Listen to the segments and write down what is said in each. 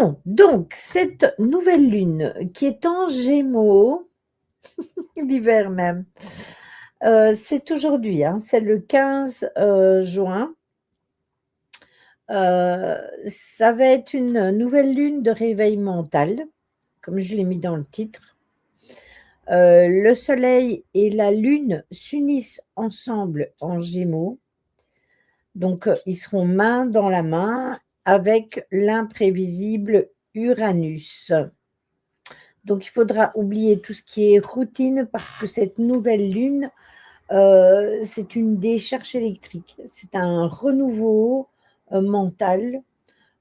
Bon, donc cette nouvelle lune qui est en Gémeaux, l'hiver même, c'est aujourd'hui, hein, c'est le 15 juin. Ça va être une nouvelle lune de réveil mental, comme je l'ai mis dans le titre. Le soleil et la lune s'unissent ensemble en Gémeaux, donc ils seront main dans la main avec l'imprévisible Uranus. Donc il faudra oublier tout ce qui est routine parce que cette nouvelle lune, c'est une décharge électrique. C'est un renouveau, mental.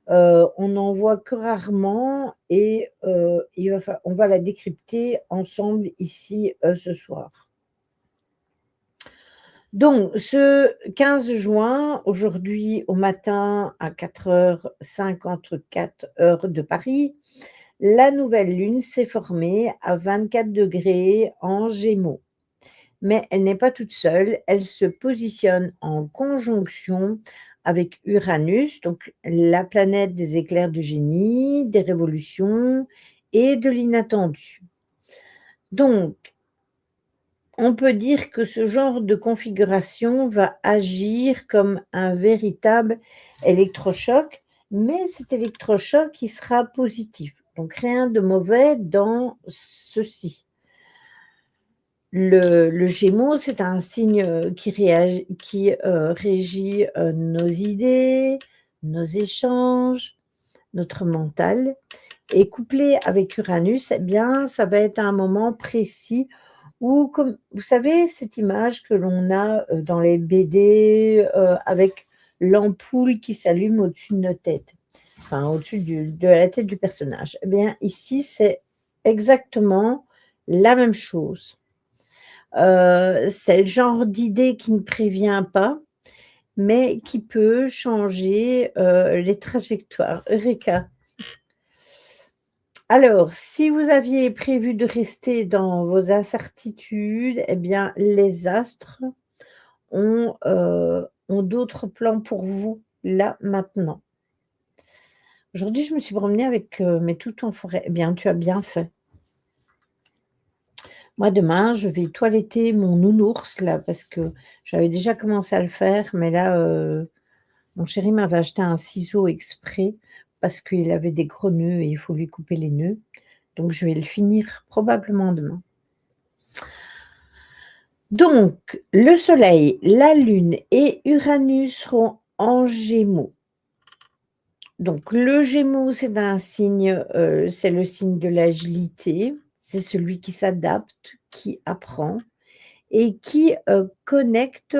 On n'en voit que rarement et on va la décrypter ensemble ici, ce soir. Donc ce 15 juin, aujourd'hui au matin à 4h54 heure de Paris, la nouvelle lune s'est formée à 24 degrés en Gémeaux. Mais elle n'est pas toute seule, elle se positionne en conjonction avec Uranus, donc la planète des éclairs de génie, des révolutions et de l'inattendu. Donc, on peut dire que ce genre de configuration va agir comme un véritable électrochoc, mais cet électrochoc, il sera positif. Donc rien de mauvais dans ceci. Le Gémeaux, c'est un signe qui régit nos idées, nos échanges, notre mental. Et couplé avec Uranus, eh bien, ça va être un moment précis où, comme vous savez, cette image que l'on a dans les BD avec l'ampoule qui s'allume au-dessus de notre tête, enfin au-dessus de la tête du personnage. Eh bien, ici, c'est exactement la même chose. C'est le genre d'idée qui ne prévient pas, mais qui peut changer, les trajectoires. Eureka! Alors, si vous aviez prévu de rester dans vos incertitudes, eh bien, les astres ont d'autres plans pour vous, là, maintenant. Aujourd'hui, je me suis promenée avec, mes toutous en forêt. Eh bien, tu as bien fait. Moi, demain, je vais toiletter mon nounours là, parce que j'avais déjà commencé à le faire, mais là, mon chéri m'avait acheté un ciseau exprès parce qu'il avait des gros nœuds et il faut lui couper les nœuds. Donc je vais le finir probablement demain. Donc le soleil, la lune et Uranus seront en Gémeaux. Donc le Gémeaux, c'est un signe, c'est le signe de l'agilité, c'est celui qui s'adapte, qui apprend. Et qui connecte,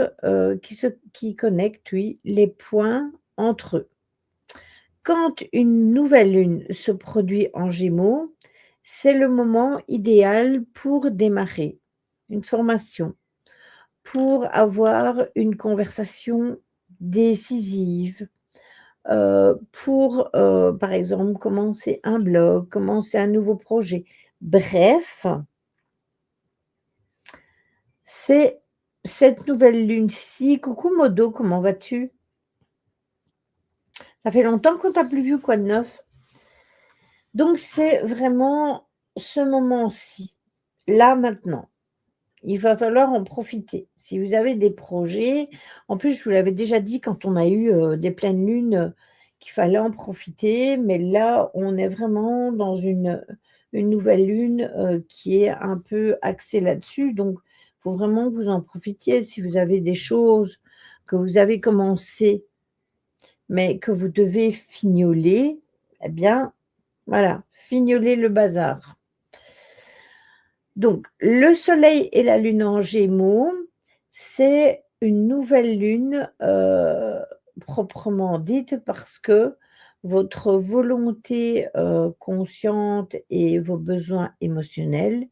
oui, les points entre eux. Quand une nouvelle lune se produit en Gémeaux, c'est le moment idéal pour démarrer une formation, pour avoir une conversation décisive, pour, par exemple, commencer un blog, commencer un nouveau projet. Bref, c'est cette nouvelle lune-ci. Coucou Modo, comment vas-tu? Ça fait longtemps qu'on t'a plus vu, quoi de neuf? Donc c'est vraiment ce moment-ci, là, maintenant. Il va falloir en profiter. Si vous avez des projets, en plus je vous l'avais déjà dit quand on a eu, des pleines lunes, qu'il fallait en profiter, mais là, on est vraiment dans une nouvelle lune, qui est un peu axée là-dessus, donc il faut vraiment que vous en profitiez. Si vous avez des choses que vous avez commencées, mais que vous devez fignoler, eh bien, voilà, fignolez le bazar. Donc, le soleil et la lune en Gémeaux, c'est une nouvelle lune, proprement dite parce que votre volonté, consciente et vos besoins émotionnels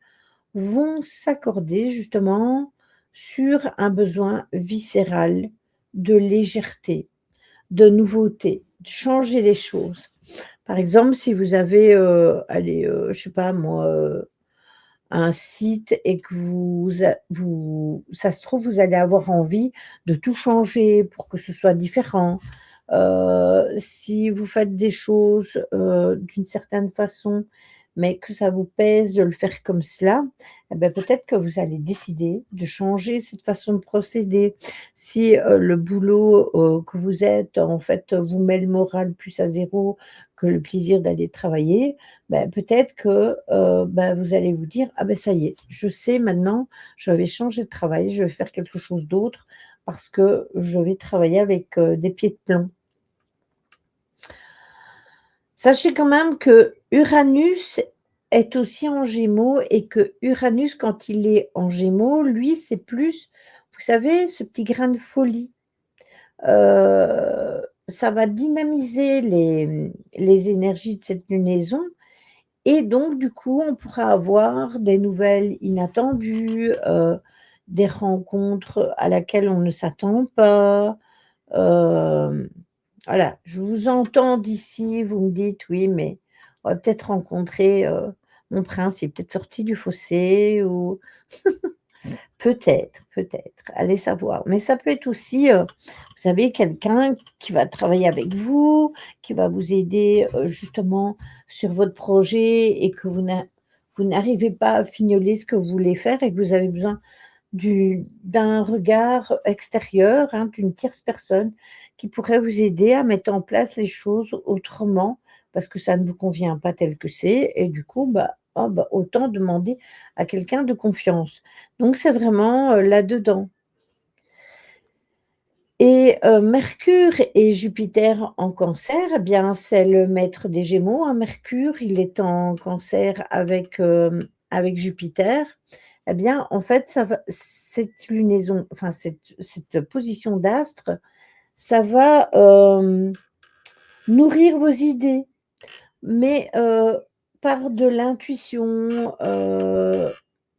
vont s'accorder justement sur un besoin viscéral de légèreté, de nouveauté, de changer les choses. Par exemple, si vous avez, allez, je sais pas moi, un site et que vous ça se trouve, vous allez avoir envie de tout changer pour que ce soit différent. Si vous faites des choses, d'une certaine façon, mais que ça vous pèse de le faire comme cela, et beh, peut-être que vous allez décider de changer cette façon de procéder. Si, le boulot, que vous êtes, en fait, vous met le moral plus à zéro que le plaisir d'aller travailler, bah, peut-être que, bah, vous allez vous dire: «Ah ben ça y est, je sais maintenant, je vais changer de travail, je vais faire quelque chose d'autre parce que je vais travailler avec, des pieds de plomb». Sachez quand même que Uranus est aussi en Gémeaux et que Uranus, quand il est en Gémeaux, lui, c'est plus, vous savez, ce petit grain de folie. Ça va dynamiser les énergies de cette lunaison et donc du coup, on pourra avoir des nouvelles inattendues, des rencontres à laquelle on ne s'attend pas. Hem, voilà, je vous entends d'ici, vous me dites: «Oui, mais on va peut-être rencontrer, mon prince, il est peut-être sorti du fossé» ou peut-être, peut-être, allez savoir. Mais ça peut être aussi, vous savez, quelqu'un qui va travailler avec vous, qui va vous aider, justement sur votre projet et que vous n'arrivez pas à fignoler ce que vous voulez faire et que vous avez besoin d'un regard extérieur, hein, d'une tierce personne qui pourrait vous aider à mettre en place les choses autrement, parce que ça ne vous convient pas tel que c'est et du coup, bah, ah bah, autant demander à quelqu'un de confiance. Donc c'est vraiment, là-dedans et Mercure et Jupiter en Cancer, eh bien, c'est le maître des Gémeaux, hein, Mercure, il est en Cancer avec, avec Jupiter. Eh bien, en fait, ça va cette lunaison, enfin cette position d'astre, ça va, nourrir vos idées, mais par de l'intuition,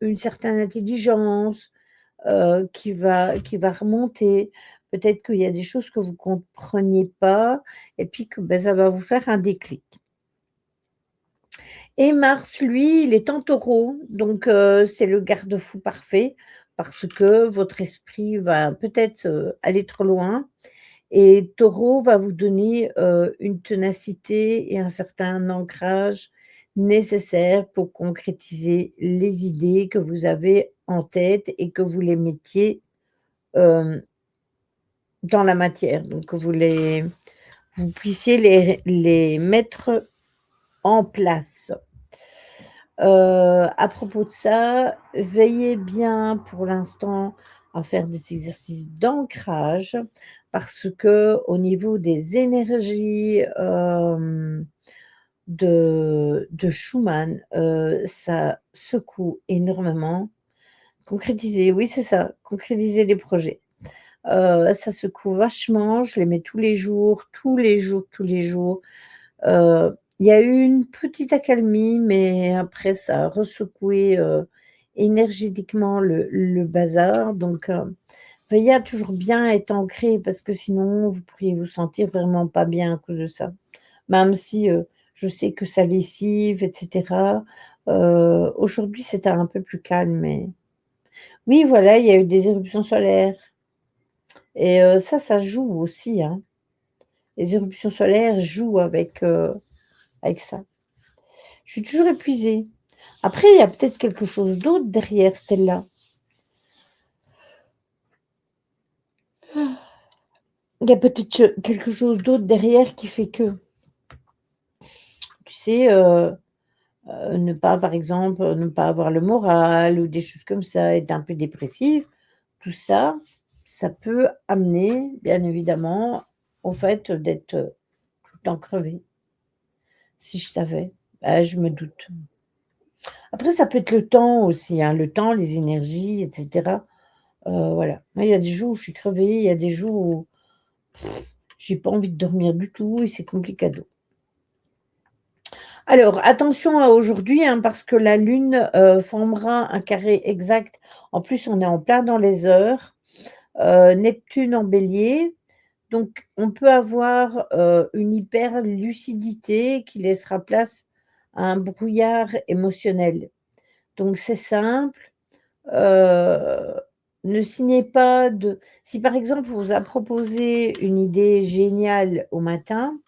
une certaine intelligence, qui va remonter. Peut-être qu'il y a des choses que vous compreniez pas et puis que, bah, ça va vous faire un déclic. Et Mars, lui, il est en Taureau, donc c'est le garde-fou parfait parce que votre esprit va peut-être, aller trop loin et Taureau va vous donner, une ténacité et un certain ancrage nécessaire pour concrétiser les idées que vous avez en tête et que vous les mettiez, hem, dans la matière. Donc que vous puissiez les mettre en place. À propos de ça, veillez bien pour l'instant à faire des exercices d'ancrage parce que au niveau des énergies, de Schumann, ça secoue énormément. Concrétiser, oui, c'est ça, concrétiser les projets. Ça secoue vachement, je les mets tous les jours, tous les jours, tous les jours. Il y a eu une petite accalmie, mais après ça a ressecoué, énergétiquement le bazar, donc veillez à toujours bien être ancré parce que sinon vous pourriez vous sentir vraiment pas bien à cause de ça. Même si, je sais que ça lessive et cetera, aujourd'hui c'était un peu plus calme, mais oui, voilà, il y a eu des éruptions solaires et ça joue aussi, hein. Les éruptions solaires jouent avec ça. Je suis toujours épuisée. Après, il y a peut-être quelque chose d'autre derrière Stella. Il y a peut-être quelque chose d'autre derrière qui fait que, tu sais, ne pas, par exemple, ne pas avoir le moral ou des choses comme ça, être un peu dépressive, tout ça, ça peut amener, bien évidemment, au fait d'être, tout le temps crevée. Si je savais, bah, je me doute. Après, ça peut être le temps aussi, hein, le temps, les énergies et cetera. Voilà. Moi, il y a des jours où je suis crevée, il y a des jours où j'ai pas envie de dormir du tout et c'est complicado. Alors attention à aujourd'hui, hein, parce que la lune, formera un carré exact. En plus, on est en plein dans les heures, Neptune en Bélier, donc on peut avoir, une hyper lucidité qui laissera place à un brouillard émotionnel. Donc c'est simple, heu, ne signez pas de si par exemple, on vous a proposé une idée géniale au matin,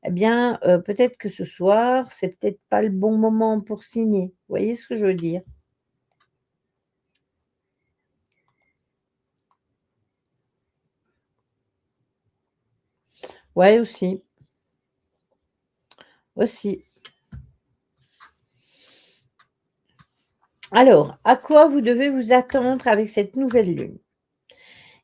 eh bien, peut-être que ce soir, c'est peut-être pas le bon moment pour signer. Vous voyez ce que je veux dire? Ouais, aussi, aussi. Alors, à quoi vous devez vous attendre avec cette nouvelle lune?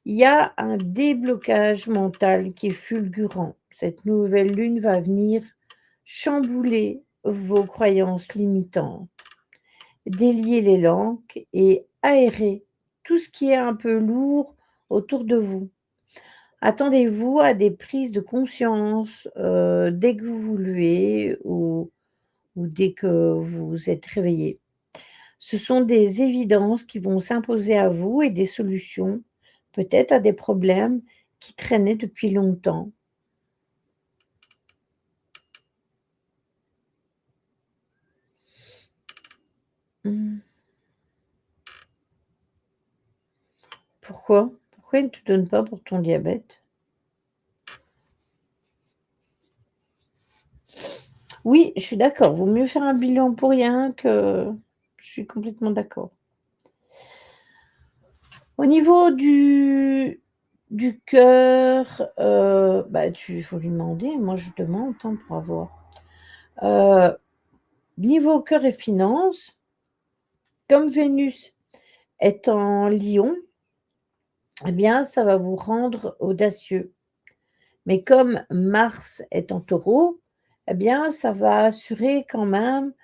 Il y a un déblocage mental qui est fulgurant. Cette nouvelle lune va venir chambouler vos croyances limitantes, délier les langues et aérer tout ce qui est un peu lourd autour de vous. Attendez-vous à des prises de conscience, dès que vous vous levez ou dès que vous êtes réveillé. Ce sont des évidences qui vont s'imposer à vous et des solutions, peut-être à des problèmes qui traînaient depuis longtemps. Mmh. Pourquoi? Pourquoi ils ne te donnent pas pour ton diabète? Oui, je suis d'accord, vaut mieux faire un bilan pour rien que je suis complètement d'accord. Au niveau du cœur, bah, tu faut lui demander, moi je demande, hein, pour avoir. Heu, Niveau cœur et finances, comme Vénus est en Lion, eh bien, ça va vous rendre audacieux. Mais comme Mars est en Taureau, eh bien, ça va assurer quand même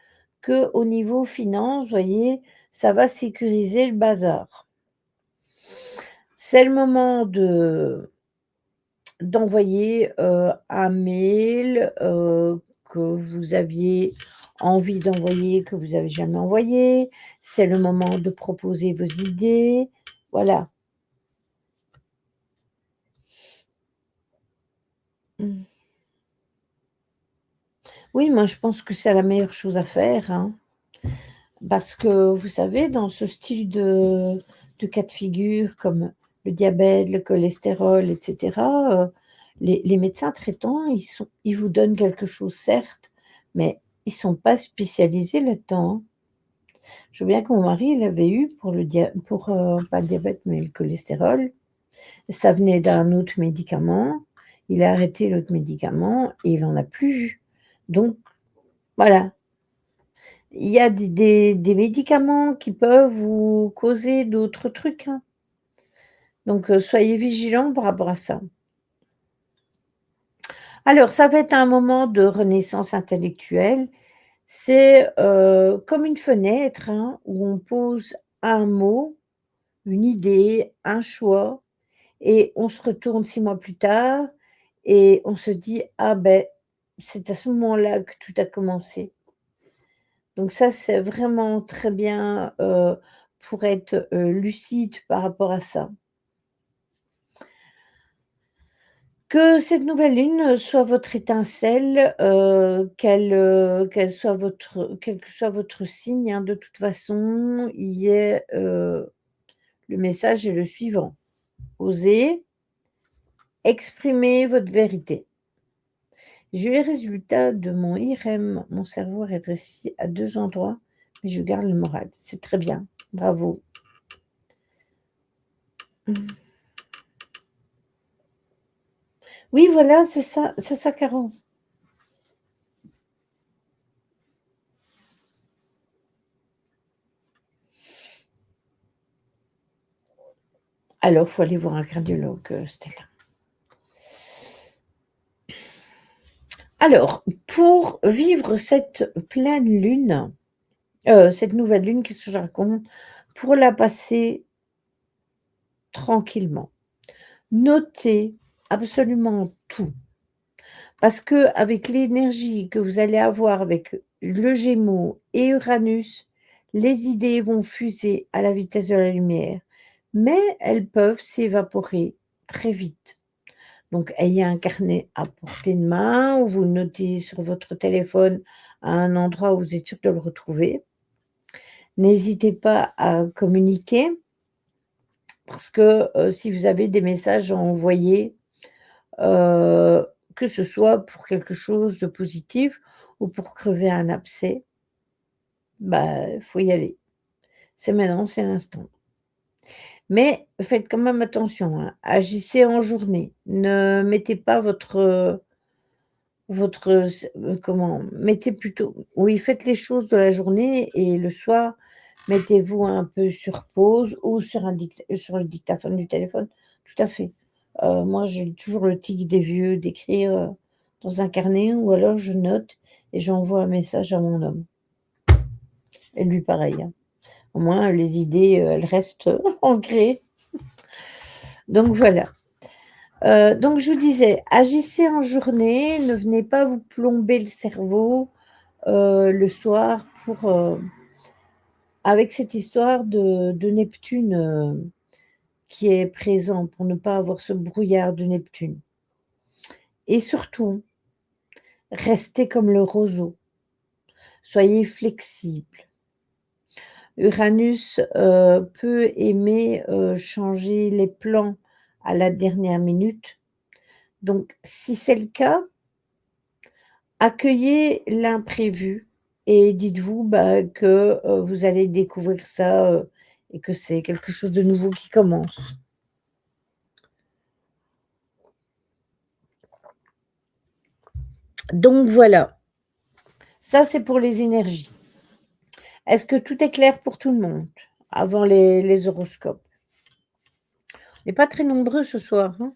qu'au niveau finances, vous voyez, ça va sécuriser le bazar. C'est le moment d'envoyer, un mail, que vous aviez envie d'envoyer, que vous avez jamais envoyé. C'est le moment de proposer vos idées. Voilà. Mmh. Oui, moi, je pense que c'est la meilleure chose à faire, hein, parce que vous savez, dans ce style de cas de figure comme le diabète, le cholestérol et cetera, les médecins traitants, ils vous donnent quelque chose certes, mais ils sont pas spécialisés là-dedans, hein. Je veux bien que mon mari, il avait eu pas le diabète, mais le cholestérol. Ça venait d'un autre médicament. Il a arrêté l'autre médicament et il en a plus eu. Donc voilà, il y a des médicaments qui peuvent vous causer d'autres trucs, hein. Donc soyez vigilants par rapport à ça. Alors ça va être un moment de renaissance intellectuelle. C'est, comme une fenêtre, hein, où on pose un mot, une idée, un choix et on se retourne 6 mois plus tard et on se dit: «Ah ben c'est à ce moment-là que tout a commencé». Donc ça, c'est vraiment très bien, pour être, lucide par rapport à ça. Que cette nouvelle lune soit votre étincelle, quel que soit votre signe, hein, de toute façon, le message est le suivant: osez exprimer votre vérité. J'ai eu les résultats de mon IRM, mon cerveau est rétréci à 2 endroits, mais je garde le moral. C'est très bien, bravo. Mmh. Oui, voilà, c'est ça, Caro. Alors, faut aller voir un cardiologue, Stella. Alors, pour vivre cette pleine lune, cette nouvelle lune, qu'est-ce que je raconte? Pour la passer tranquillement, notez absolument tout. Parce qu'avec l'énergie que vous allez avoir avec le Gémeaux et Uranus, les idées vont fuser à la vitesse de la lumière, mais elles peuvent s'évaporer très vite. Donc ayez un carnet à portée de main ou vous le notez sur votre téléphone à un endroit où vous êtes sûr de le retrouver. N'hésitez pas à communiquer parce que, si vous avez des messages à envoyer, heu, que ce soit pour quelque chose de positif ou pour crever un abcès, bah, il faut y aller. C'est maintenant, c'est l'instant. Mais faites quand même attention, hein, agissez en journée. Ne mettez pas comment? Mettez plutôt oui, faites les choses de la journée et le soir, mettez-vous un peu sur pause ou sur le dictaphone du téléphone. Tout à fait. Moi, j'ai toujours le tic des vieux d'écrire, dans un carnet ou alors je note et j'envoie un message à mon homme et lui pareil, hein. Au moins les idées, elles restent ancrées. Donc voilà. Donc je vous disais, agissez en journée, ne venez pas vous plomber le cerveau, le soir avec cette histoire de Neptune, qui est présent pour ne pas avoir ce brouillard de Neptune et surtout, restez comme le roseau, soyez flexibles. Uranus, peut aimer, changer les plans à la dernière minute, donc si c'est le cas, accueillez l'imprévu et dites-vous, bah, que, vous allez découvrir ça, et que c'est quelque chose de nouveau qui commence. Donc voilà, ça c'est pour les énergies. Est-ce que tout est clair pour tout le monde? Avant les horoscopes. On n'est pas très nombreux ce soir, hein?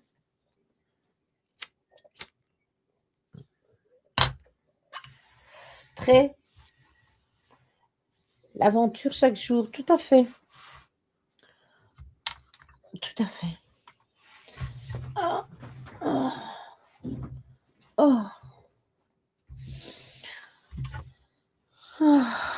Très l'aventure chaque jour, tout à fait, tout à fait. Ah! Ah! Oh! Ah!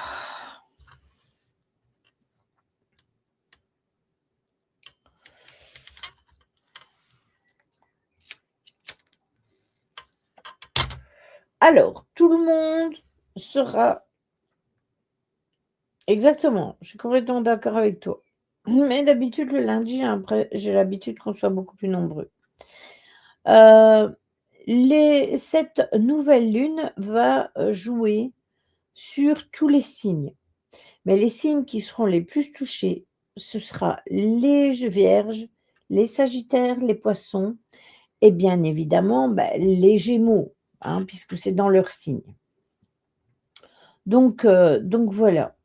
Alors, tout le monde sera exactement, je suis complètement d'accord avec toi. Mais d'habitude, le lundi, j'ai l'habitude qu'on soit beaucoup plus nombreux. Heu, cette nouvelle lune va, jouer sur tous les signes. Mais les signes qui seront les plus touchés, ce sera les Vierges, les Sagittaires, les Poissons et bien évidemment, bah, les Gémeaux, hein, puisque c'est dans leur signe. Donc voilà.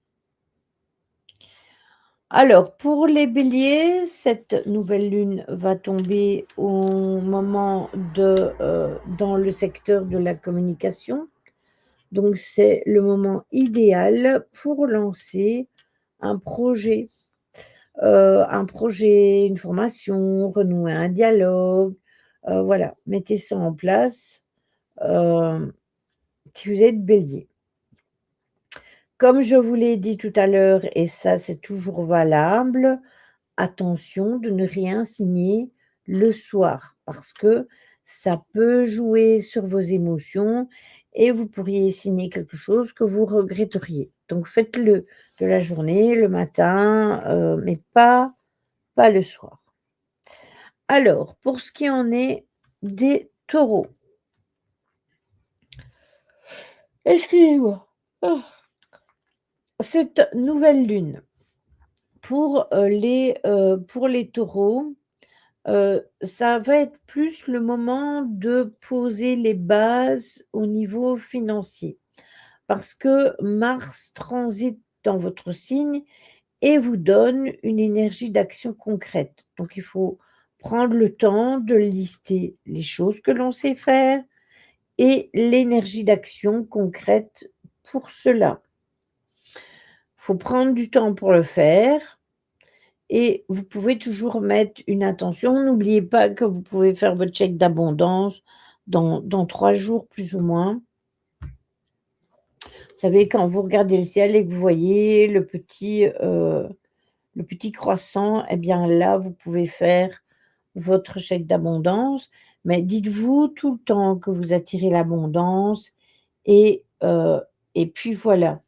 Alors pour les Béliers, cette nouvelle lune va tomber au moment dans le secteur de la communication. Donc c'est le moment idéal pour lancer un projet, une formation, renouer un dialogue, voilà. Mettez ça en place, hem, si vous êtes Bélier. Comme je vous l'ai dit tout à l'heure et ça c'est toujours valable, attention de ne rien signer le soir parce que ça peut jouer sur vos émotions et vous pourriez signer quelque chose que vous regretteriez. Donc faites-le de la journée, le matin, mais pas le soir. Alors, pour ce qui en est des taureaux, excusez-moi. Ah, cette nouvelle lune pour les taureaux, ça va être plus le moment de poser les bases au niveau financier. Parce que Mars transite dans votre signe et vous donne une énergie d'action concrète. Donc il faut prendre le temps de lister les choses que l'on sait faire et l'énergie d'action concrète pour cela. Il faut prendre du temps pour le faire et vous pouvez toujours mettre une intention. N'oubliez pas que vous pouvez faire votre chèque d'abondance dans 3 jours plus ou moins. Vous savez, quand vous regardez le ciel et que vous voyez le petit croissant, eh bien là, vous pouvez faire votre chèque d'abondance. Mais dites-vous tout le temps que vous attirez l'abondance et puis voilà.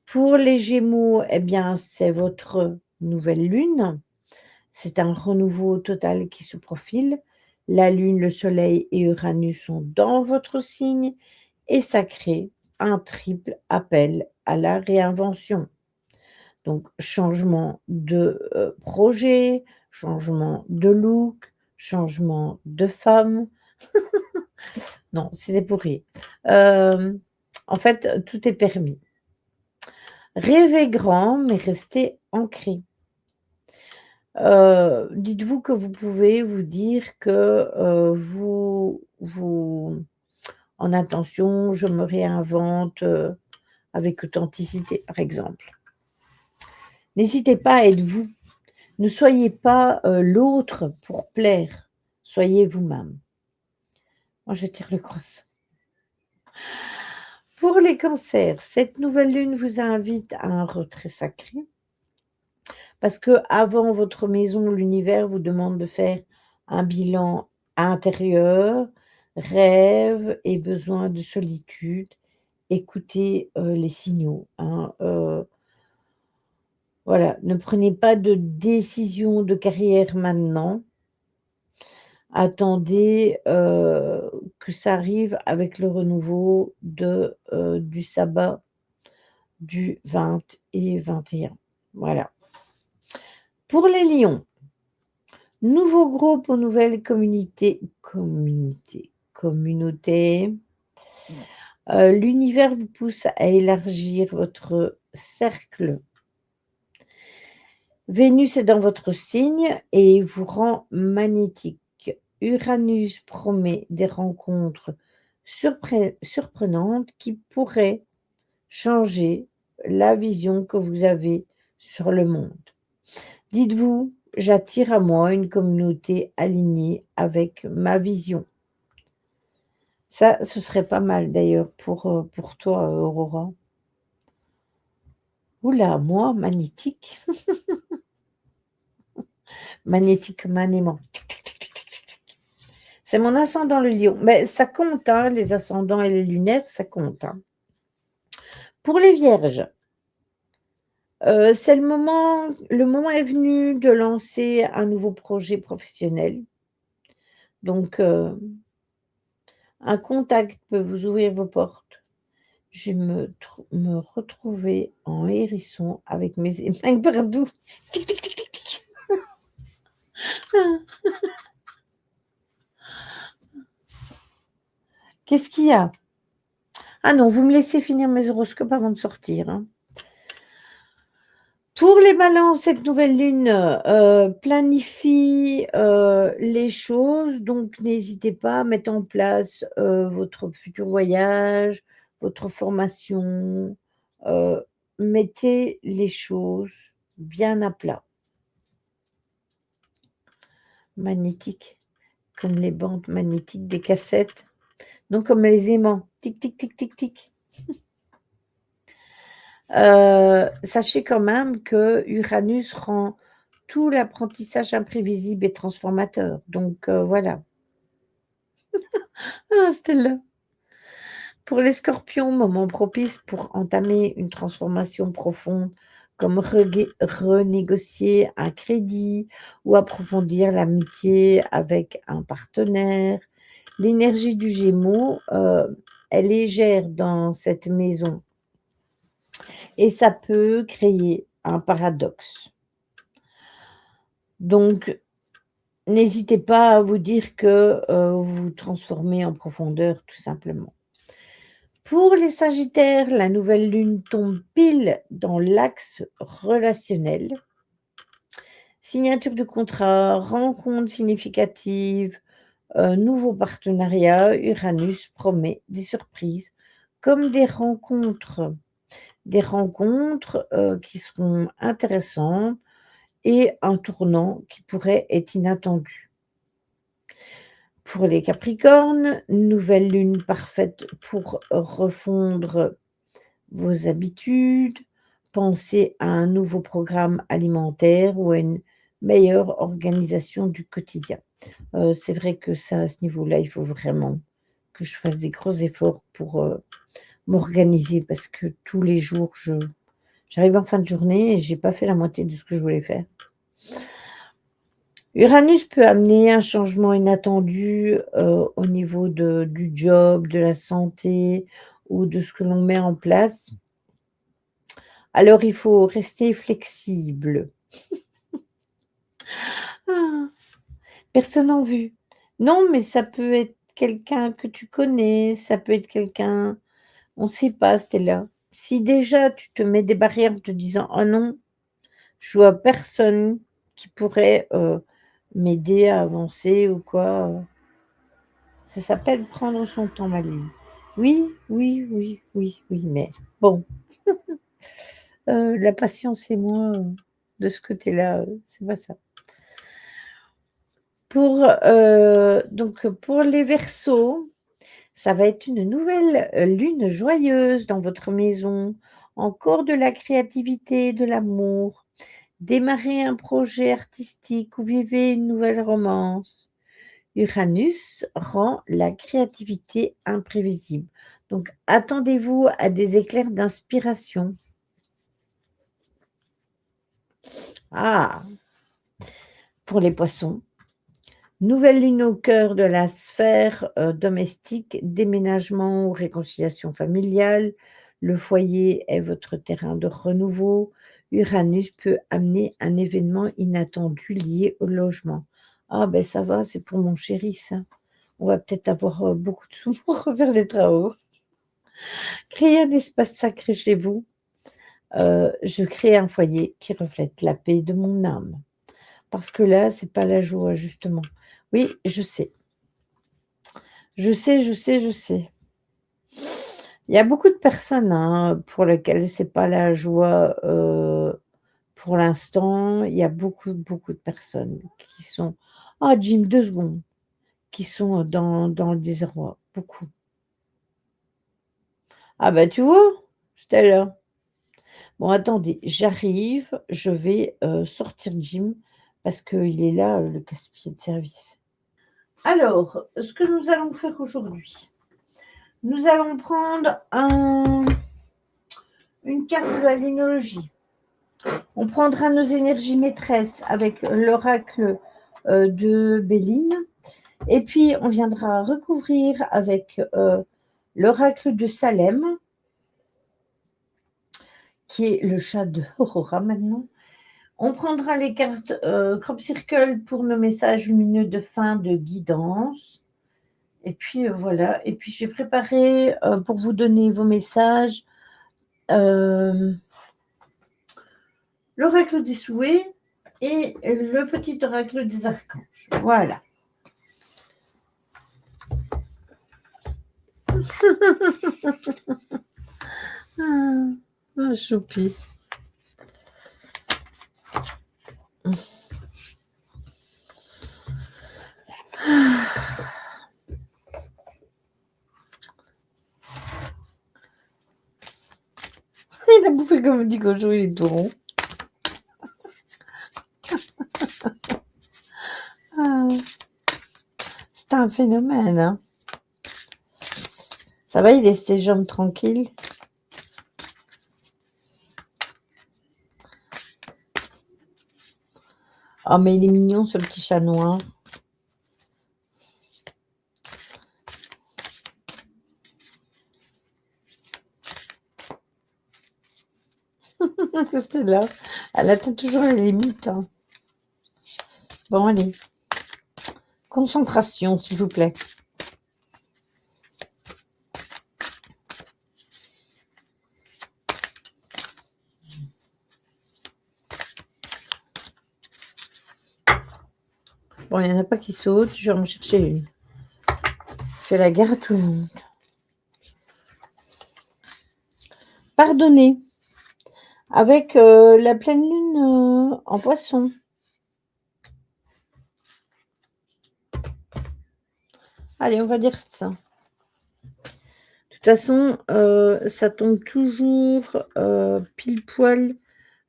Pour les Gémeaux, eh bien, c'est votre nouvelle lune. C'est un renouveau total qui se profile. La Lune, le Soleil et Uranus sont dans votre signe et ça crée un triple appel à la réinvention. Donc changement de, projet, changement de look, changement de femme. Non, c'était pour rire. En fait, tout est permis. Rêvez grand, mais restez ancré. Dites-vous que vous pouvez vous dire que, vous en intention, je me réinvente, avec authenticité, par exemple. N'hésitez pas à être vous. Ne soyez pas, l'autre pour plaire. Soyez vous-même. Moi, je tire le croissant. Pour les cancers, cette nouvelle lune vous invite à un retrait sacré parce que avant votre maison, l'univers vous demande de faire un bilan intérieur, rêve et besoin de solitude. Écoutez, les signaux, hein, voilà, ne prenez pas de décision de carrière maintenant. Attendez, que ça arrive avec le renouveau du sabbat du 20 et 21. Voilà. Pour les lions, nouveau groupe aux nouvelles communautés. L'univers vous pousse à élargir votre cercle. Vénus est dans votre signe et vous rend magnétique. Uranus promet des rencontres surprenantes qui pourraient changer la vision que vous avez sur le monde. Dites-vous, j'attire à moi une communauté alignée avec ma vision. Ça, ce serait pas mal d'ailleurs pour toi, Aurora. Oula, moi, magnétique. Magnétique maniement. C'est mon ascendant le lion. Mais ça compte, hein, les ascendants et les lunaires, ça compte. Hein. Pour les vierges, c'est le moment est venu de lancer un nouveau projet professionnel. Donc, un contact peut vous ouvrir vos portes. Je vais me retrouver en hérisson avec mes épingles partout. Tic, tic, tic, tic, tic. Qu'est-ce qu'il y a? Ah non, vous me laissez finir mes horoscopes avant de sortir, hein. Pour les balances, cette nouvelle lune, planifie, les choses, donc n'hésitez pas à mettre en place, votre futur voyage, votre formation, mettez les choses bien à plat. Magnétique, comme les bandes magnétiques des cassettes, non comme les aimants, tic tic tic tic tic. Sachez quand même que Uranus rend tout l'apprentissage imprévisible et transformateur, donc voilà. Ah Stella. Pour les scorpions, moment propice pour entamer une transformation profonde, comme renégocier un crédit ou approfondir l'amitié avec un partenaire. L'énergie du Gémeaux, est légère dans cette maison et ça peut créer un paradoxe. Donc, n'hésitez pas à vous dire que, vous vous transformez en profondeur tout simplement. Pour les sagittaires, la nouvelle lune tombe pile dans l'axe relationnel. Signature de contrat, rencontre significative, nouveau partenariat, Uranus promet des surprises comme des rencontres, qui seront intéressantes et un tournant qui pourrait être inattendu. Pour les capricornes, nouvelle lune parfaite pour refondre vos habitudes, pensez à un nouveau programme alimentaire ou à une meilleure organisation du quotidien. C'est vrai que ça, à ce niveau-là, il faut vraiment que je fasse des gros efforts pour, m'organiser parce que tous les jours, j'arrive en fin de journée et j'ai pas fait la moitié de ce que je voulais faire. Uranus peut amener un changement inattendu, au niveau du job, de la santé ou de ce que l'on met en place. Alors il faut rester flexible. Ah, personne en vue. Non, mais ça peut être quelqu'un que tu connais, ça peut être quelqu'un on ne sait pas, Stella. Si déjà tu te mets des barrières en te disant: «Oh non, je vois personne qui pourrait, m'aider à avancer ou quoi», ça s'appelle prendre son temps, ma Lily. Oui, oui, oui, oui, oui, mais bon, la patience et moi, de ce côté-là, c'est pas ça. Pour les Verseaux, ça va être une nouvelle, lune joyeuse dans votre maison. Encore de la créativité, de l'amour. Démarrez un projet artistique ou vivez une nouvelle romance. Uranus rend la créativité imprévisible. Donc attendez-vous à des éclairs d'inspiration. Ah! Pour les Poissons, nouvelle lune au cœur de la sphère, domestique, déménagement ou réconciliation familiale. Le foyer est votre terrain de renouveau. Uranus peut amener un événement inattendu lié au logement. Ah ben ça va, c'est pour mon chéri ça. On va peut-être avoir, beaucoup de sous pour refaire les travaux. Créer un espace sacré chez vous. Je crée un foyer qui reflète la paix de mon âme. Parce que là, c'est pas la joie justement. Oui, je sais. Je sais, je sais, je sais. Il y a beaucoup de personnes, hein, pour lesquelles c'est pas la joie, pour l'instant. Il y a beaucoup, beaucoup de personnes qui sont: «Ah Jim, 2 secondes», qui sont dans le désarroi, beaucoup. Ah bah, tu vois? J'étais là. Bon attendez, j'arrive, je vais, sortir Jim parce qu'il est là, le casse-pied de service. Alors, ce que nous allons faire aujourd'hui, nous allons prendre une carte de la lunologie. On prendra nos énergies maîtresses avec l'oracle, de Béline et puis on viendra recouvrir avec, l'oracle de Salem, qui est le chat de Aurora maintenant. On prendra les cartes, crop circle pour nos messages lumineux de fin de guidance et puis, voilà et puis j'ai préparé, pour vous donner vos messages, hem, l'oracle des souhaits et le petit oracle des archanges. Voilà. Ah, ah choupi. Il a bouffé comme un petit cochon, il est tout rond. Ah, c'est un phénomène, hein. Ça va, il laisse ses jambes tranquilles? Oh mais il est mignon ce petit chat noir. C'est là. Elle atteint toujours les limites, hein. Bon allez, concentration s'il vous plaît. Bon, il y en a pas qui sautent, je vais en chercher une. Je fais la guerre à tout le monde. Pardonner, avec, la pleine lune, en Poisson. Allez, on va dire ça. De toute façon, ça tombe toujours, pile poil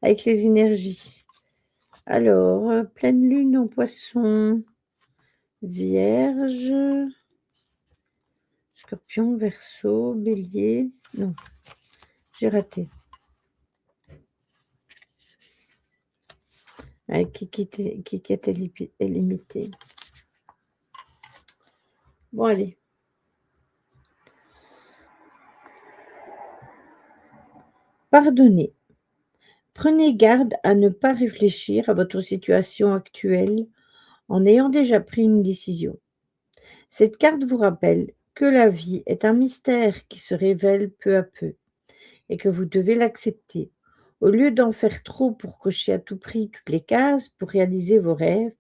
avec les énergies. Alors, pleine lune en Poisson, Vierge, Scorpion, Verseau, Bélier. Non, j'ai raté. Qui est limité. Bon, allez. Pardonnez. Prenez garde à ne pas réfléchir à votre situation actuelle en ayant déjà pris une décision. Cette carte vous rappelle que la vie est un mystère qui se révèle peu à peu et que vous devez l'accepter. Au lieu d'en faire trop pour cocher à tout prix toutes les cases pour réaliser vos rêves,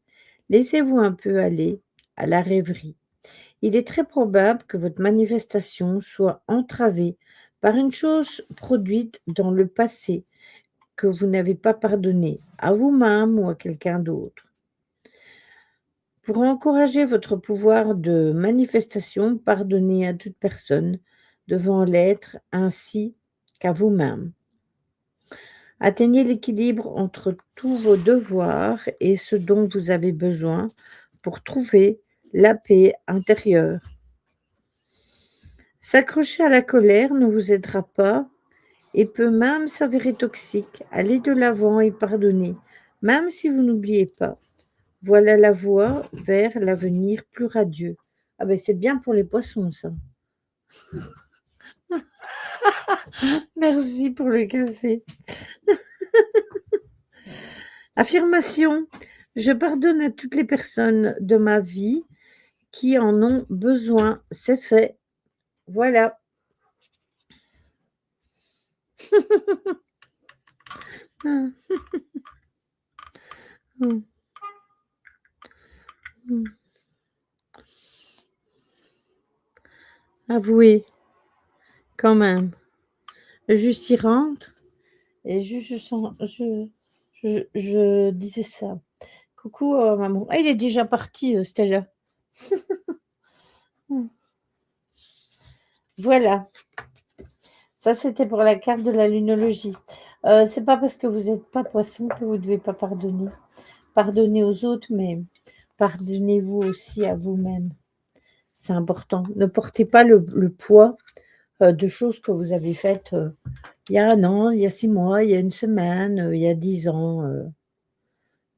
laissez-vous un peu aller à la rêverie. Il est très probable que votre manifestation soit entravée par une chose produite dans le passé que vous n'avez pas pardonné à vous-même ou à quelqu'un d'autre. Pour encourager votre pouvoir de manifestation, pardonnez à toute personne devant l'être ainsi qu'à vous-même. Atteignez l'équilibre entre tous vos devoirs et ce dont vous avez besoin pour trouver la paix intérieure. S'accrocher à la colère ne vous aidera pas et peut même s'avérer toxique. Allez de l'avant et pardonnez, même si vous n'oubliez pas. Voilà la voie vers l'avenir plus radieux. Ah ben c'est bien pour les poissons, ça. Merci pour le café. Affirmation. Je pardonne à toutes les personnes de ma vie qui en ont besoin. C'est fait. Voilà. Avouez, quand même. Juste y rentre et juste je disais ça. Coucou, maman. Ah, il est déjà parti, Stella. Voilà. Ça, c'était pour la carte de la lunologie. C'est pas parce que vous n'êtes pas poisson que vous ne devez pas pardonner. Pardonnez aux autres, mais pardonnez-vous aussi à vous-même. C'est important. Ne portez pas le poids de choses que vous avez faites il y a un an, il y a 6 mois, il y a une semaine, il y a 10 ans.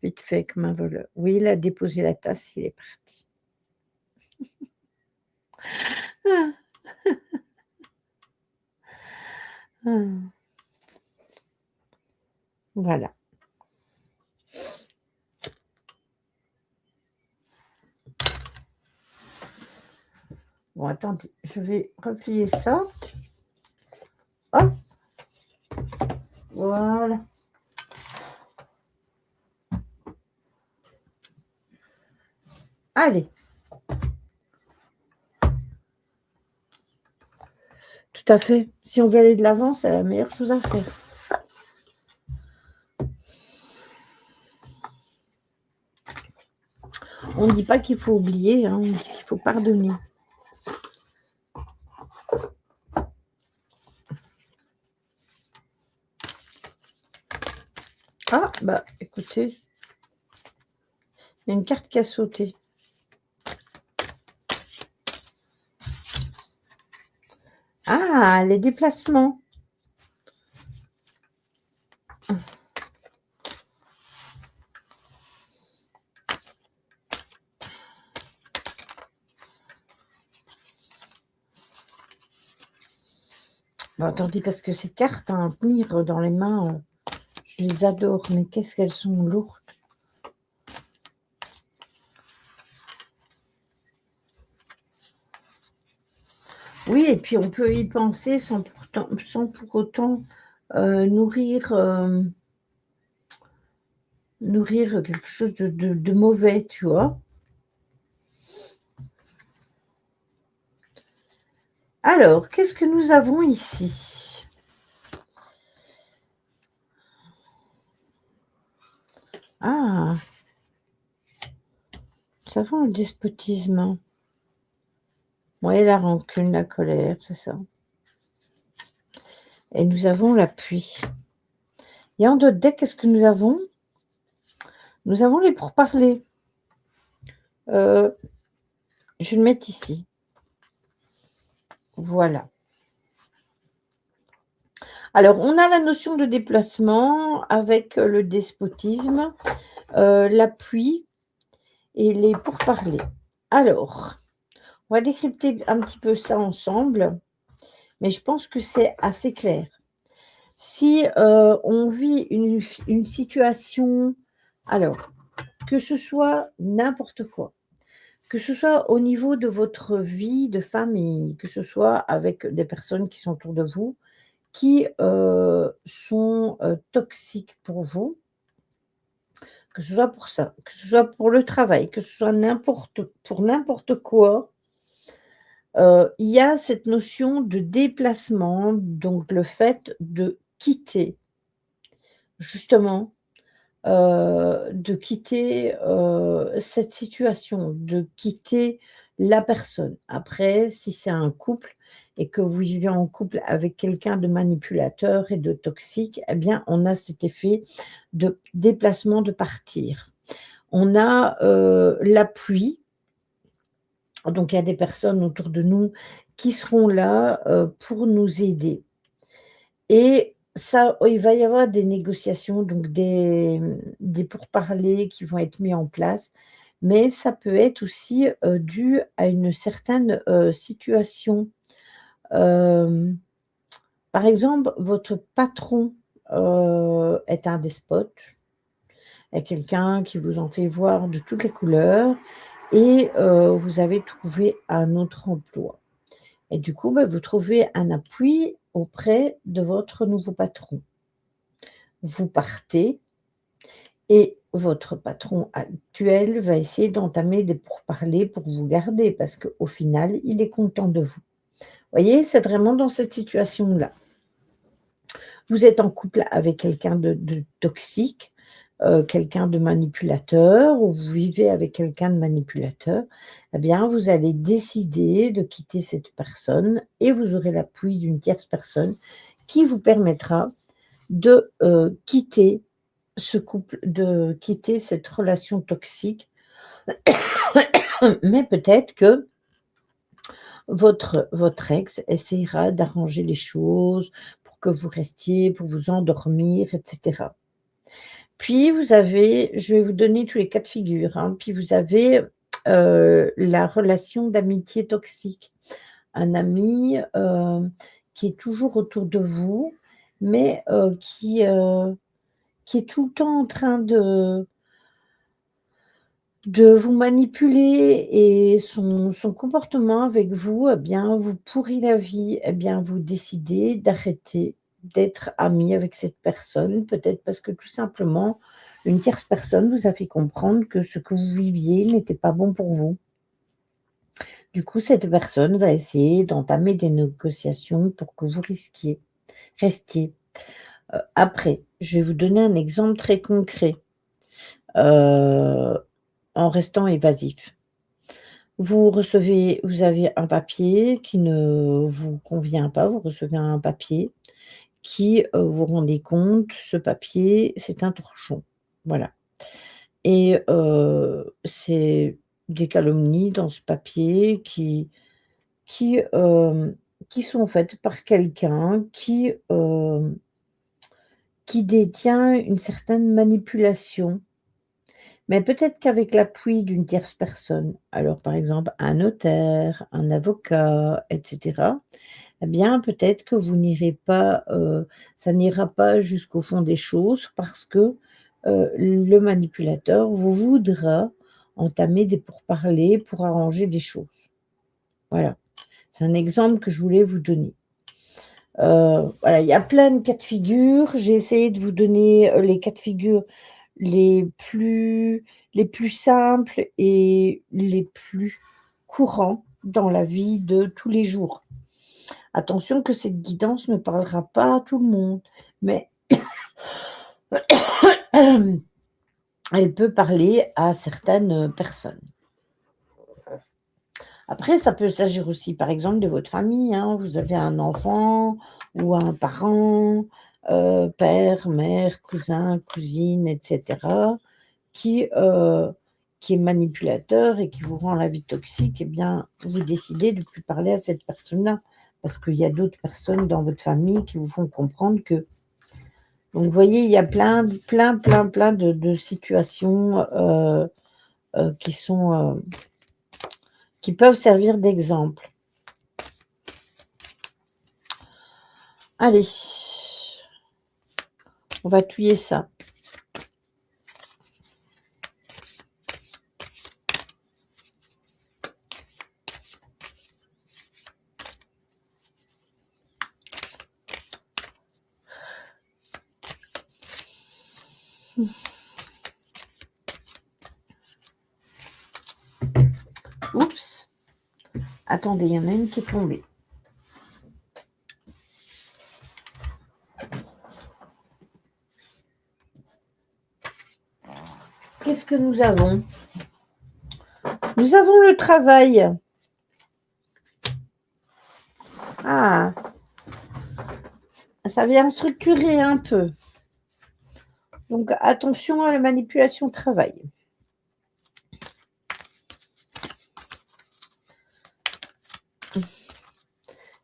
Vite fait comme un voleur. Oui, il a déposé la tasse, il est parti. Ah. Ah. Voilà. Bon, attendez, je vais replier ça. Hop. Voilà. Allez. Tout à fait. Si on veut aller de l'avant, c'est la meilleure chose à faire. On ne dit pas qu'il faut oublier, hein, on dit qu'il faut pardonner. Ah, bah, écoutez, il y a une carte qui a sauté. Ah, les déplacements. Bon, attendez, parce que ces cartes à tenir dans les mains, je les adore, mais qu'est-ce qu'elles sont lourdes. Oui, et puis on peut y penser sans pour autant nourrir quelque chose de mauvais, tu vois. Alors, qu'est-ce que nous avons ici? Ah, nous avons le despotisme. Oui, la rancune, la colère, c'est ça. Et nous avons la pluie. Et en d'autres decks, qu'est-ce que nous avons? Nous avons les pourparlers. Je vais le mettre ici. Voilà. Alors, on a la notion de déplacement avec le despotisme. l'appui et les pourparlers. Alors, on va décrypter un petit peu ça ensemble, mais je pense que c'est assez clair. Si, on vit une situation, alors, que ce soit n'importe quoi, que ce soit au niveau de votre vie de famille, que ce soit avec des personnes qui sont autour de vous, qui, sont, toxiques pour vous, que ce soit pour ça, que ce soit pour le travail, que ce soit n'importe quoi, il y a cette notion de déplacement, donc le fait de quitter, justement, de quitter, cette situation, de quitter la personne. Après, si c'est un couple et que vous vivez en couple avec quelqu'un de manipulateur et de toxique, eh bien, on a cet effet de déplacement, de partir. On a, l'appui, donc il y a des personnes autour de nous qui seront là, pour nous aider et ça, il va y avoir des négociations, donc des pourparlers qui vont être mis en place, mais ça peut être aussi, dû à une certaine, situation. Hem, Par exemple, votre patron, est un despote, est quelqu'un qui vous en fait voir de toutes les couleurs et vous avez trouvé un autre emploi et du coup, bah, vous trouvez un appui auprès de votre nouveau patron. Vous partez et votre patron actuel va essayer d'entamer des pourparlers pour vous garder parce qu'au final, il est content de vous. Voyez, c'est vraiment dans cette situation-là. Vous êtes en couple avec quelqu'un de toxique, quelqu'un de manipulateur ou vous vivez avec quelqu'un de manipulateur, eh bien, vous allez décider de quitter cette personne et vous aurez l'appui d'une tierce personne qui vous permettra de, quitter ce couple, de quitter cette relation toxique. Mais peut-être que votre ex essayera d'arranger les choses pour que vous restiez, pour vous endormir et cetera. Puis vous avez, je vais vous donner tous les cas de figure, hein, puis vous avez, la relation d'amitié toxique. Un ami, qui est toujours autour de vous, mais qui est tout le temps en train de vous manipuler et son comportement avec vous, eh bien, vous pourrit la vie. Eh bien, vous décidez d'arrêter d'être ami avec cette personne, peut-être parce que tout simplement, une tierce personne vous a fait comprendre que ce que vous viviez n'était pas bon pour vous. Du coup, cette personne va essayer d'entamer des négociations pour que vous restiez. Après, je vais vous donner un exemple très concret, heu, en restant évasif. Vous avez un papier qui ne vous convient pas, vous recevez un papier qui, vous rendez compte, ce papier, c'est un torchon. Voilà et c'est des calomnies dans ce papier qui, qui sont faites par quelqu'un qui détient une certaine manipulation. Mais peut-être qu'avec l'appui d'une tierce personne, alors par exemple un notaire, un avocat et cetera, eh bien peut-être que vous n'irez pas, ça n'ira pas jusqu'au fond des choses parce que, le manipulateur vous voudra entamer des pourparlers pour arranger des choses. Voilà, c'est un exemple que je voulais vous donner. Voilà, il y a plein de cas de figure. J'ai essayé de vous donner, les cas de figure les plus les plus simples et les plus courants dans la vie de tous les jours. Attention que cette guidance ne parlera pas à tout le monde, mais elle peut parler à certaines personnes. Après, ça peut s'agir aussi, par exemple, de votre famille, hein. Vous avez un enfant ou un parent, père, mère, cousin, cousine et cetera, qui, heu, qui est manipulateur et qui vous rend la vie toxique. Eh bien, vous décidez de plus parler à cette personne-là, parce qu'il y a d'autres personnes dans votre famille qui vous font comprendre que Donc, vous voyez, il y a plein de situations qui peuvent servir d'exemple. Allez, on va tuer ça. Oups. Attendez, il y en a une qui est tombée. Qu'est-ce que nous avons? Nous avons le travail. Ah, ça vient structurer un peu. Donc, attention à la manipulation travail.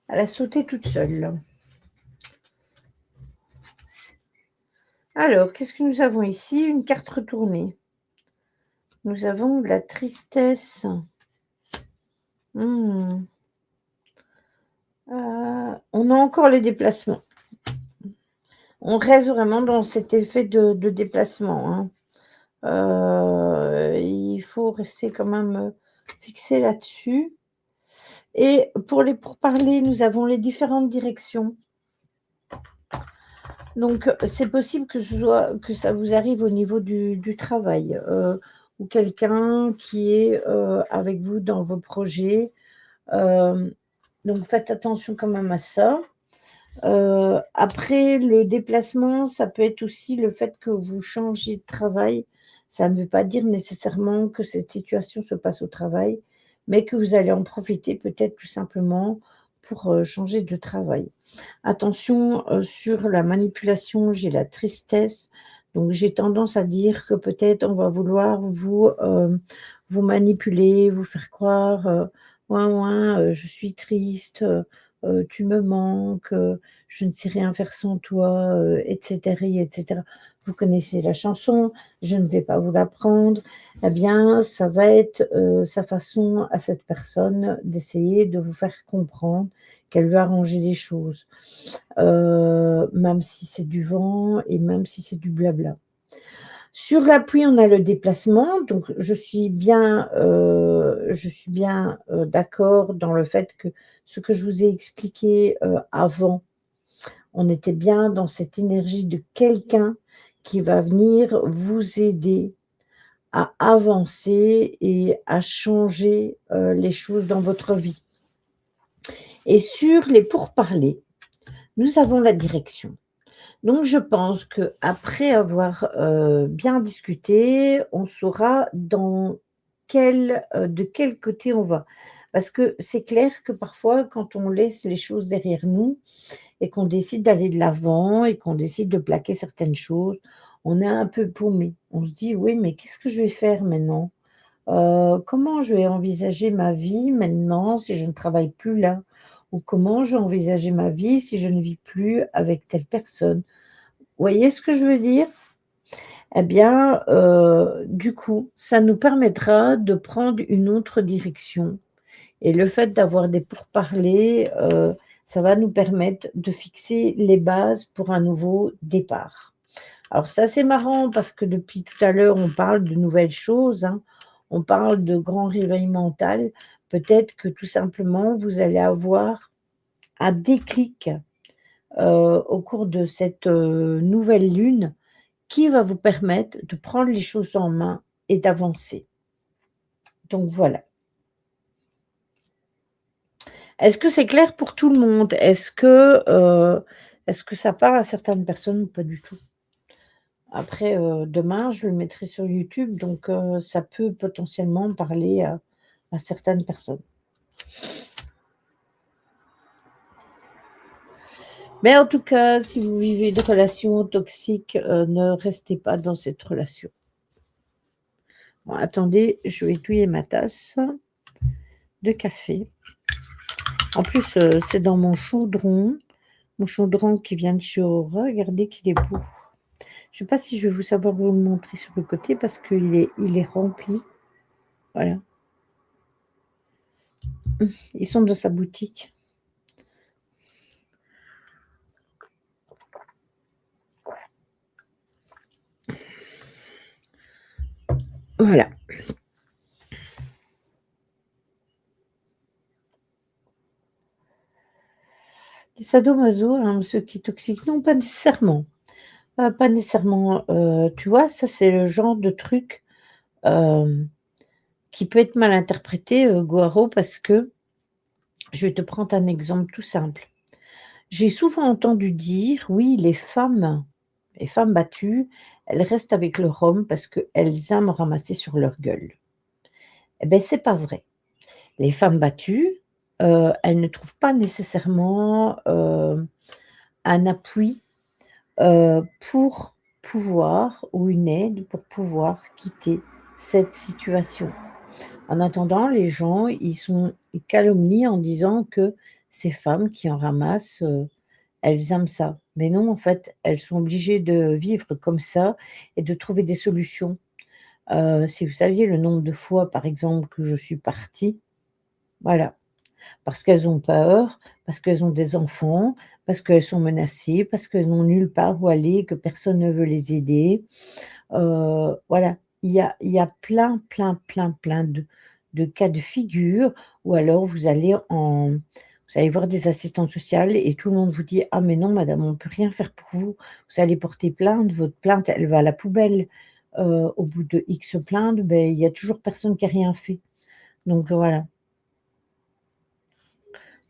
Elle a sauté toute seule. Alors, qu'est-ce que nous avons ici? Une carte retournée. Nous avons de la tristesse. On a encore les déplacements. On reste vraiment dans cet effet de déplacement. Il faut rester quand même fixé là-dessus. Et pour les pourparlers, nous avons les différentes directions. Donc, c'est possible que ça vous arrive au niveau du travail, ou quelqu'un qui est avec vous dans vos projets. Donc, faites attention quand même à ça. Après, le déplacement, ça peut être aussi le fait que vous changez de travail. Ça ne veut pas dire nécessairement que cette situation se passe au travail, mais que vous allez en profiter peut-être tout simplement pour changer de travail. Attention sur la manipulation, j'ai la tristesse. Donc, j'ai tendance à dire que peut-être on va vouloir vous manipuler, vous faire croire, ouin, ouin, je suis triste, tu me manques, je ne sais rien faire sans toi, et cetera et cetera. Vous connaissez la chanson, je ne vais pas vous l'apprendre. Eh bien, ça va être sa façon à cette personne d'essayer de vous faire comprendre qu'elle veut arranger les choses, même si c'est du vent et même si c'est du blabla. Sur l'appui, on a le déplacement, donc je suis bien, d'accord dans le fait que ce que je vous ai expliqué, avant, on était bien dans cette énergie de quelqu'un qui va venir vous aider à avancer et à changer, les choses dans votre vie. Et sur les pourparlers, nous avons la direction. Donc je pense qu'après avoir, bien discuté, on saura de quel côté on va. Parce que c'est clair que parfois quand on laisse les choses derrière nous et qu'on décide d'aller de l'avant et qu'on décide de plaquer certaines choses, on est un peu paumé. On se dit: «Oui, mais qu'est-ce que je vais faire maintenant? Comment je vais envisager ma vie maintenant si je ne travaille plus là? Ou comment je vais envisager ma vie si je ne vis plus avec telle personne?» Vous voyez ce que je veux dire? Eh bien, du coup, ça nous permettra de prendre une autre direction et le fait d'avoir des pourparlers, ça va nous permettre de fixer les bases pour un nouveau départ. Alors c'est assez marrant parce que depuis tout à l'heure, on parle de nouvelles choses, hein. On parle de grand réveil mental. Peut-être que tout simplement, vous allez avoir un déclic, au cours de cette, nouvelle lune qui va vous permettre de prendre les choses en main et d'avancer. Donc voilà. Est-ce que c'est clair pour tout le monde? Est-ce que ça parle à certaines personnes ou pas du tout? Après, demain, je le mettrai sur YouTube, donc ça peut potentiellement parler à certaines personnes. Mais en tout cas, si vous vivez une relation toxique, ne restez pas dans cette relation. Bon, attendez, je vais touiller ma tasse de café. En plus, c'est dans mon chaudron, mon chaudron qui vient de chez Aura, regardez qu'il est beau. Je ne sais pas si je vais savoir vous le montrer sur le côté parce qu'il est rempli. Voilà. Ils sont dans sa boutique. Voilà. Les sadomaso, hein, ceux qui toxiques, non, pas nécessairement. Pas nécessairement. Tu vois, ça, c'est le genre de truc qui peut être mal interprété, Goharo, parce que je vais te prendre un exemple tout simple. J'ai souvent entendu dire, oui, les femmes battues, elles restent avec leur homme parce qu'elles aiment ramasser sur leur gueule. Eh bien, c'est pas vrai. Les femmes battues, elles ne trouvent pas nécessairement un appui pour pouvoir ou une aide pour pouvoir quitter cette situation. En attendant, les gens, ils calomnient en disant que ces femmes qui en ramassent, elles aiment ça. Mais non, en fait, elles sont obligées de vivre comme ça et de trouver des solutions. Si vous saviez le nombre de fois, par exemple, que je suis partie, voilà, parce qu'elles ont peur, parce qu'elles ont des enfants, parce qu'elles sont menacées, parce qu'elles n'ont nulle part où aller, que personne ne veut les aider. Voilà, il y a plein, plein, plein, plein de cas de figure ou alors vous allez voir des assistantes sociales et tout le monde vous dit: «Ah mais non madame, on ne peut rien faire pour vous. Vous allez porter plainte, votre plainte elle va à la poubelle». Au bout de X plaintes, beh, il y a toujours personne qui a rien fait. Donc voilà.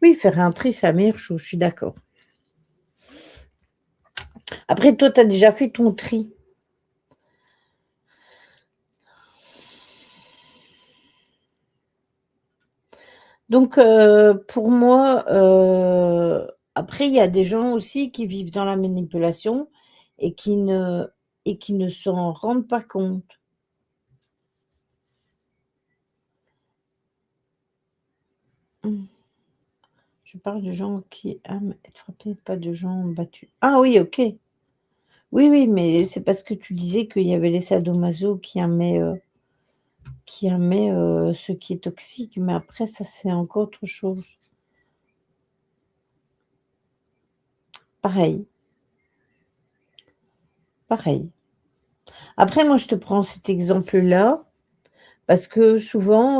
Oui, faire un tri, c'est la meilleure chose, je suis d'accord. Après toi, tu as déjà fait ton tri? Donc pour moi, après il y a des gens aussi qui vivent dans la manipulation et qui ne s'en rendent pas compte. Mmh. Je parle de gens qui aiment être frappés, pas de gens battus. Ah oui, OK. Oui, oui, mais c'est parce que tu disais qu'il y avait les sadomaso qui aimaient ce qui est toxique, mais après ça, c'est encore autre chose. Pareil, pareil. Après moi, je te prends cet exemple-là parce que souvent,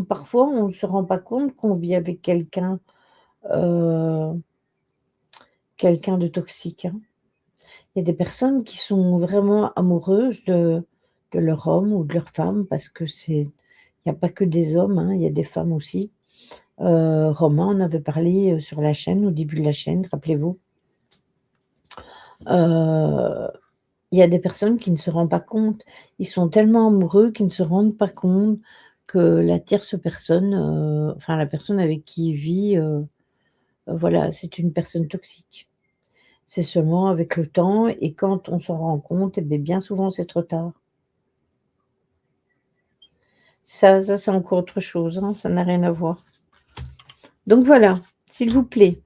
parfois, on ne se rend pas compte qu'on vit avec heu, quelqu'un de toxique, hein. Il y a des personnes qui sont vraiment amoureuses de leur homme ou de leur femme parce que il y a pas que des hommes, hein, il y a des femmes aussi. Romain en avait parlé, sur la chaîne, au début de la chaîne, rappelez-vous. Heu, il y a des personnes qui ne se rendent pas compte. Ils sont tellement amoureux qu'ils ne se rendent pas compte que la tierce personne, enfin la personne avec qui il vit, voilà, c'est une personne toxique. C'est seulement avec le temps et quand on s'en rend compte et beh, bien souvent c'est trop tard. Ça c'est encore autre chose, hein, ça n'a rien à voir. Donc voilà, s'il vous plaît.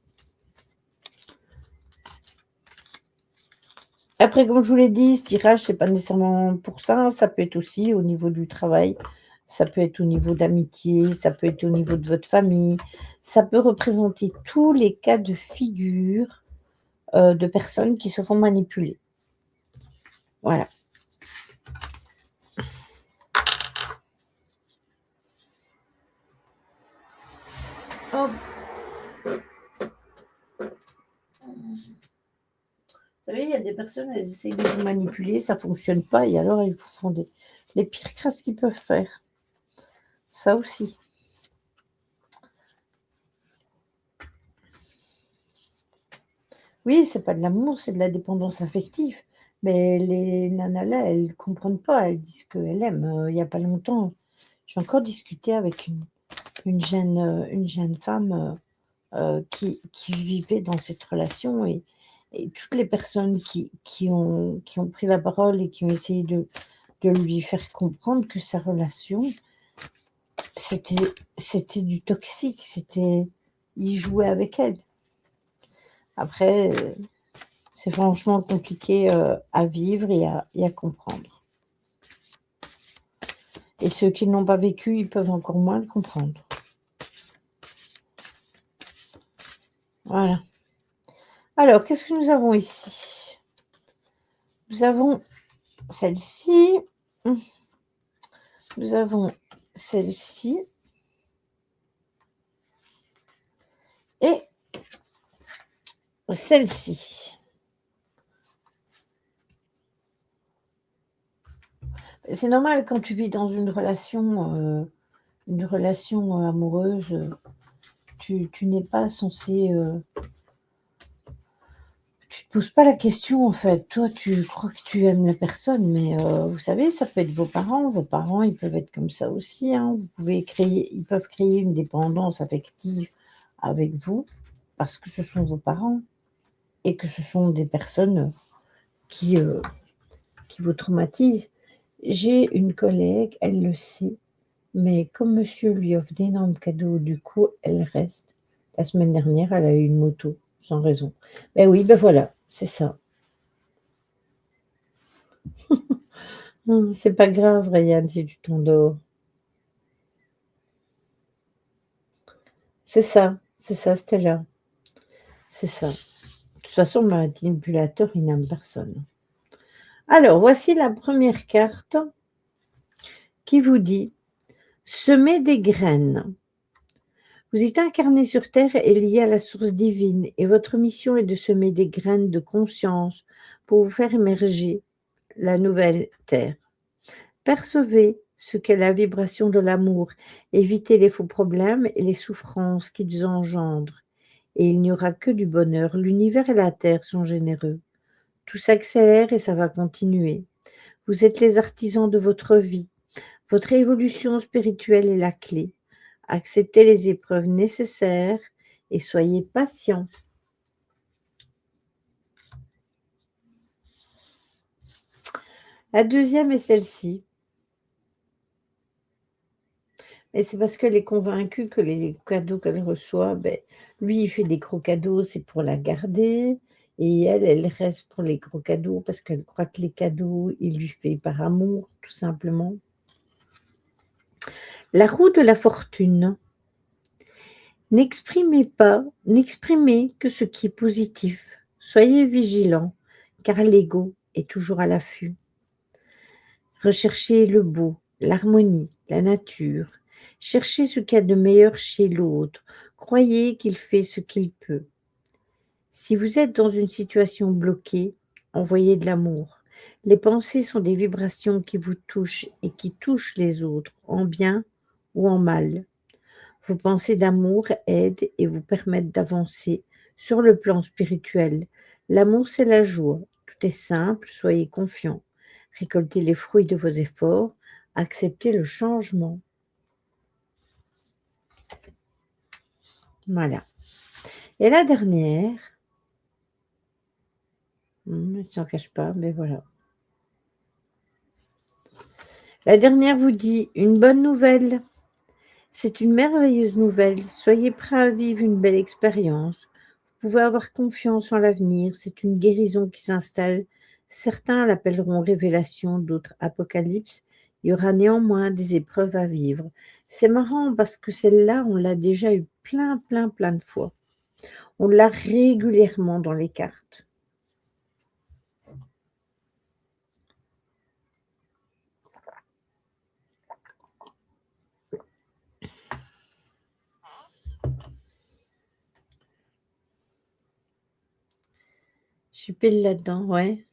Après comme je vous l'ai dit, ce tirage c'est pas nécessairement pour ça, hein, ça peut être aussi au niveau du travail, ça peut être au niveau d'amitié, ça peut être au niveau de votre famille, ça peut représenter tous les cas de figure, de personnes qui se font manipuler. Voilà. Hop. Vous savez, il y a des personnes, elles essayent de vous manipuler, ça fonctionne pas et alors elles vous font les pires crasses qu'ils peuvent faire. Ça aussi. Oui, c'est pas de l'amour, c'est de la dépendance affective. Mais les nanas là, elles comprennent pas, elles disent qu'elles aiment. Il y a pas longtemps, j'ai encore discuté avec une jeune femme, qui vivait dans cette relation et toutes les personnes qui ont pris la parole et qui ont essayé de lui faire comprendre que sa relation, c'était c'était du toxique, il jouait avec elle. Après, c'est franchement compliqué, à vivre et à comprendre. Et ceux qui ne l'ont pas vécu, ils peuvent encore moins le comprendre. Voilà. Alors, qu'est-ce que nous avons ici? Nous avons celle-ci. Nous avons celle-ci. Et celle-ci. C'est normal quand tu vis dans une relation amoureuse, tu n'es pas censé, tu te poses pas la question en fait. Toi, tu crois que tu aimes la personne, mais vous savez, ça peut être vos parents. Vos parents, ils peuvent être comme ça aussi, hein. Ils peuvent créer une dépendance affective avec vous parce que ce sont vos parents et que ce sont des personnes qui, heu, qui vous traumatisent. J'ai une collègue, elle le sait, mais comme monsieur lui offre d'énormes cadeaux, du coup, elle reste. La semaine dernière, elle a eu une moto, sans raison. Ben oui, ben voilà, c'est ça. C'est pas grave, Ryan, si tu t'endors. C'est ça, Stella, c'est ça. De toute façon, le manipulateur, il n'aime personne. Alors, voici la première carte qui vous dit: «Semer des graines». Vous êtes incarné sur terre et lié à la source divine et votre mission est de semer des graines de conscience pour vous faire émerger la nouvelle terre. Percevez ce qu'est la vibration de l'amour, évitez les faux problèmes et les souffrances qu'ils engendrent et il n'y aura que du bonheur. L'univers et la terre sont généreux. Tout s'accélère et ça va continuer. Vous êtes les artisans de votre vie. Votre évolution spirituelle est la clé. Acceptez les épreuves nécessaires et soyez patient. La deuxième est celle-ci. Et c'est parce qu'elle est convaincue que les cadeaux qu'elle reçoit, lui, il fait des gros cadeaux, c'est pour la garder. Et elle, elle reste pour les gros cadeaux parce qu'elle croit que les cadeaux, il lui fait par amour, tout simplement. La roue de la fortune. N'exprimez que ce qui est positif. Soyez vigilant, car l'ego est toujours à l'affût. Recherchez le beau, l'harmonie, la nature. Cherchez ce qu'il y a de meilleur chez l'autre. Croyez qu'il fait ce qu'il peut. Si vous êtes dans une situation bloquée, envoyez de l'amour. Les pensées sont des vibrations qui vous touchent et qui touchent les autres, en bien ou en mal. Vos pensées d'amour aident et vous permettent d'avancer sur le plan spirituel. L'amour, c'est la joie. Tout est simple, soyez confiants. Récoltez les fruits de vos efforts, acceptez le changement. Voilà. Et la dernière, elle ne s'en cache pas, mais voilà. La dernière vous dit une bonne nouvelle. C'est une merveilleuse nouvelle. Soyez prêts à vivre une belle expérience. Vous pouvez avoir confiance en l'avenir. C'est une guérison qui s'installe. Certains l'appelleront révélation, d'autres apocalypse. Il y aura néanmoins des épreuves à vivre. C'est marrant parce que celle-là, on l'a déjà eu plein, plein, plein de fois. On l'a régulièrement dans les cartes. Je suis pile là-dedans, ouais.